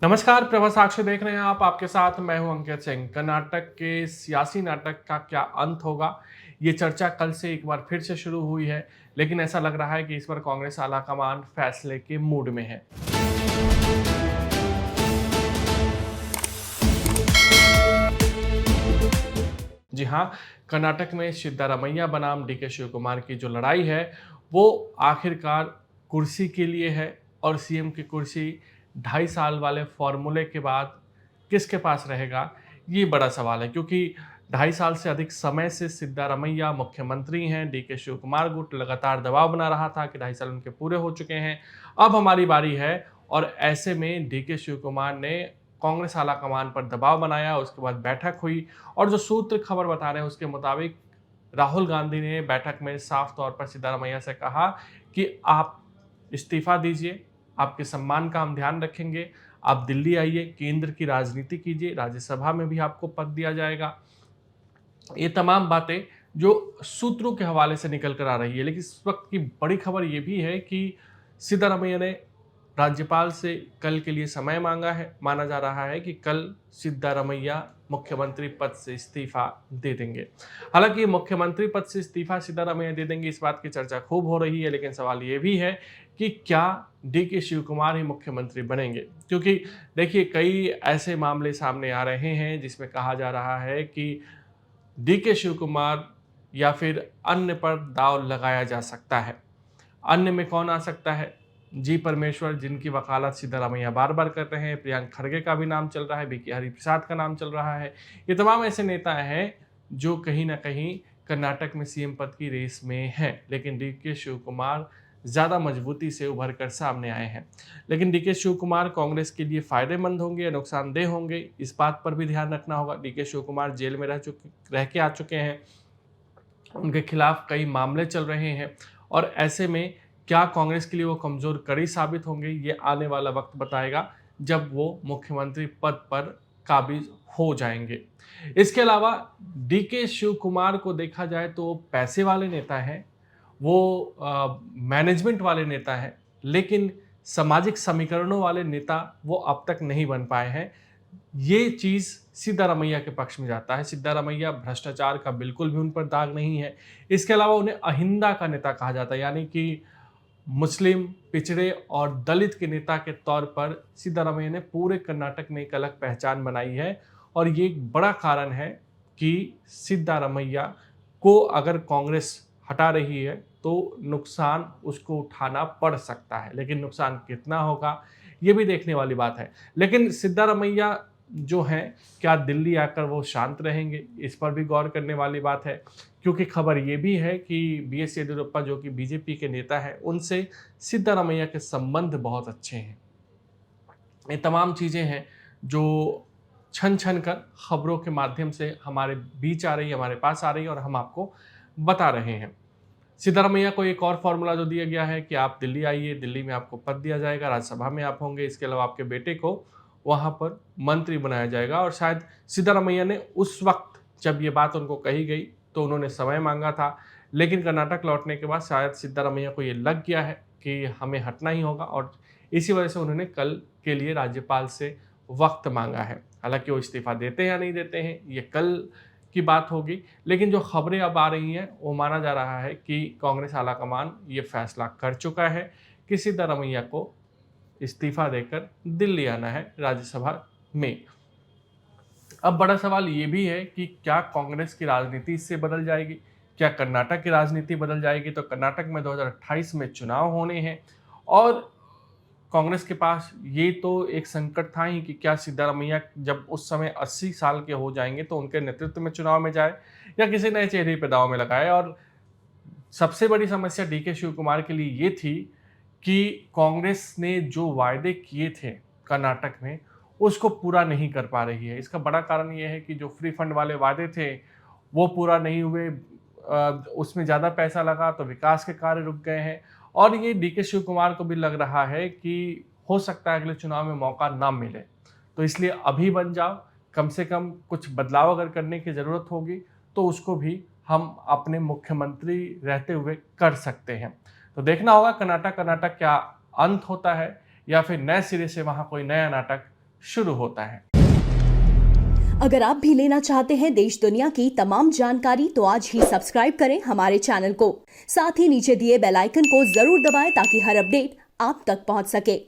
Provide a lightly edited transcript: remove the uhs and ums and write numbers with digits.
नमस्कार, प्रभा साक्ष्य देख रहे हैं आप। आपके साथ मैं हूं अंकित सिंह। कर्नाटक के सियासी नाटक का क्या अंत होगा, ये चर्चा कल से एक बार फिर से शुरू हुई है, लेकिन ऐसा लग रहा है कि इस बार कांग्रेस आलाकमान फैसले के मूड में है। जी हाँ, कर्नाटक में सिद्धारमैया बनाम डीके शिव कुमार की जो लड़ाई है, वो आखिरकार कुर्सी के लिए है और सीएम की कुर्सी 2.5 साल वाले फॉर्मूले के बाद किसके पास रहेगा, ये बड़ा सवाल है। क्योंकि 2.5 साल से अधिक समय से सिद्धारमैया मुख्यमंत्री हैं, डीके शिव कुमार गुट लगातार दबाव बना रहा था कि 2.5 साल उनके पूरे हो चुके हैं, अब हमारी बारी है। और ऐसे में डीके शिव कुमार ने कांग्रेस आलाकमान पर दबाव बनाया, उसके बाद बैठक हुई और जो सूत्र खबर बता रहे हैं उसके मुताबिक राहुल गांधी ने बैठक में साफ तौर पर सिद्धारमैया से कहा कि आप इस्तीफा दीजिए, आपके सम्मान का हम ध्यान रखेंगे, आप दिल्ली आइए, केंद्र की राजनीति कीजिए, राज्यसभा में भी आपको पद दिया जाएगा। ये तमाम बातें जो सूत्रों के हवाले से निकल कर आ रही है, लेकिन इस वक्त की बड़ी खबर ये भी है कि सिद्धारमैया ने राज्यपाल से कल के लिए समय मांगा है। माना जा रहा है कि कल सिद्धारमैया मुख्यमंत्री पद से इस्तीफा दे देंगे। हालांकि मुख्यमंत्री पद से इस्तीफा सिद्धारमैया दे देंगे, इस बात की चर्चा खूब हो रही है, लेकिन सवाल ये भी है कि क्या डीके शिव कुमार ही मुख्यमंत्री बनेंगे? क्योंकि देखिए, कई ऐसे मामले सामने आ रहे हैं जिसमें कहा जा रहा है कि डीके शिव कुमार या फिर अन्य पर दांव लगाया जा सकता है। अन्य में कौन आ सकता है? जी परमेश्वर, जिनकी वकालत सिद्धारमैया बार-बार कर रहे हैं, प्रियंक खरगे का भी नाम चल रहा है, बीके हरिप्रसाद का नाम चल रहा है। ये तमाम ऐसे नेता हैं जो कहीं न कहीं कर्नाटक में सीएम पद की रेस में हैं, लेकिन डीके शिव कुमार ज़्यादा मजबूती से उभर कर सामने आए हैं। लेकिन डीके शिव कुमार कांग्रेस के लिए फ़ायदेमंद होंगे या नुकसानदेह होंगे, इस बात पर भी ध्यान रखना होगा। डीके शिव कुमार जेल में रह के आ चुके हैं, उनके खिलाफ कई मामले चल रहे हैं और ऐसे में क्या कांग्रेस के लिए वो कमज़ोर कड़ी साबित होंगे, ये आने वाला वक्त बताएगा जब वो मुख्यमंत्री पद पर काबिज़ हो जाएंगे। इसके अलावा डीके शिव कुमार को देखा जाए तो वो पैसे वाले नेता हैं, वो मैनेजमेंट वाले नेता हैं, लेकिन सामाजिक समीकरणों वाले नेता वो अब तक नहीं बन पाए हैं। ये चीज़ सिद्धारमैया के पक्ष में जाता है। सिद्धारमैया भ्रष्टाचार का बिल्कुल भी उन पर दाग नहीं है। इसके अलावा उन्हें अहिंदा का नेता कहा जाता है, यानी कि मुस्लिम, पिछड़े और दलित के नेता के तौर पर सिद्धारमैया ने पूरे कर्नाटक में एक अलग पहचान बनाई है और ये एक बड़ा कारण है कि सिद्धारमैया को अगर कांग्रेस हटा रही है तो नुकसान उसको उठाना पड़ सकता है, लेकिन नुकसान कितना होगा ये भी देखने वाली बात है। लेकिन सिद्धारमैया जो हैं, क्या दिल्ली आकर वो शांत रहेंगे? इस पर भी गौर करने वाली बात है, क्योंकि खबर ये भी है कि बीएस येदियुरप्पा जो कि बीजेपी के नेता हैं, उनसे सिद्धारमैया के संबंध बहुत अच्छे हैं। ये तमाम चीज़ें हैं जो छन-छन कर खबरों के माध्यम से हमारे बीच आ रही है, हमारे पास आ रही है और हम आपको बता रहे हैं। सिद्धारमैया को एक और फ़ॉर्मूला जो दिया गया है कि आप दिल्ली आइए, दिल्ली में आपको पद दिया जाएगा, राज्यसभा में आप होंगे, इसके अलावा आपके बेटे को वहाँ पर मंत्री बनाया जाएगा और शायद सिद्धारमैया ने उस वक़्त जब ये बात उनको कही गई, तो उन्होंने समय माँगा था, लेकिन कर्नाटक लौटने के बाद शायद सिद्धारमैया को ये लग गया है कि हमें हटना ही होगा और इसी वजह से उन्होंने कल के लिए राज्यपाल से वक़्त माँगा है। हालाँकि वो इस्तीफ़ा देते हैं या नहीं देते हैं, ये कल की बात होगी, लेकिन जो खबरें अब आ रही हैं, वो माना जा रहा है कि कांग्रेस आलाकमान ये फैसला कर चुका है कि सिद्धारमैया को इस्तीफ़ा देकर दिल्ली आना है राज्यसभा में। अब बड़ा सवाल ये भी है कि क्या कांग्रेस की राजनीति इससे बदल जाएगी? क्या कर्नाटक की राजनीति बदल जाएगी? तो कर्नाटक में 2028 में चुनाव होने हैं और कांग्रेस के पास ये तो एक संकट था ही कि क्या सिद्धारमैया जब उस समय 80 साल के हो जाएँगे तो उनके नेतृत्व में चुनाव में जाए या किसी नए चेहरे पे दाँव में लगाए। और सबसे बड़ी समस्या डीके शिव कुमार के लिए ये थी कि कांग्रेस ने जो वायदे किए थे कर्नाटक में, उसको पूरा नहीं कर पा रही है। इसका बड़ा कारण ये है कि जो फ्री फंड वाले वादे थे, वो पूरा नहीं हुए। उसमें ज़्यादा पैसा लगा तो विकास के कार्य रुक गए हैं और ये डीके शिव कुमार को भी लग रहा है कि हो सकता है अगले चुनाव में मौका ना मिले। तो इसलिए अभी बन जाओ, कम से कम कुछ बदलाव अगर करने की ज़रूरत होगी, तो उसको भी हम अपने मुख्यमंत्री रहते हुए कर सकते हैं। तो देखना होगा कर्नाटक क्या अंत होता है या फिर नए सिरे से वहाँ कोई नया नाटक शुरू होता है। अगर आप भी लेना चाहते हैं देश दुनिया की तमाम जानकारी तो आज ही सब्सक्राइब करें हमारे चैनल को। साथ ही नीचे दिए बेल आइकन को जरूर दबाएं ताकि हर अपडेट आप तक पहुंच सके।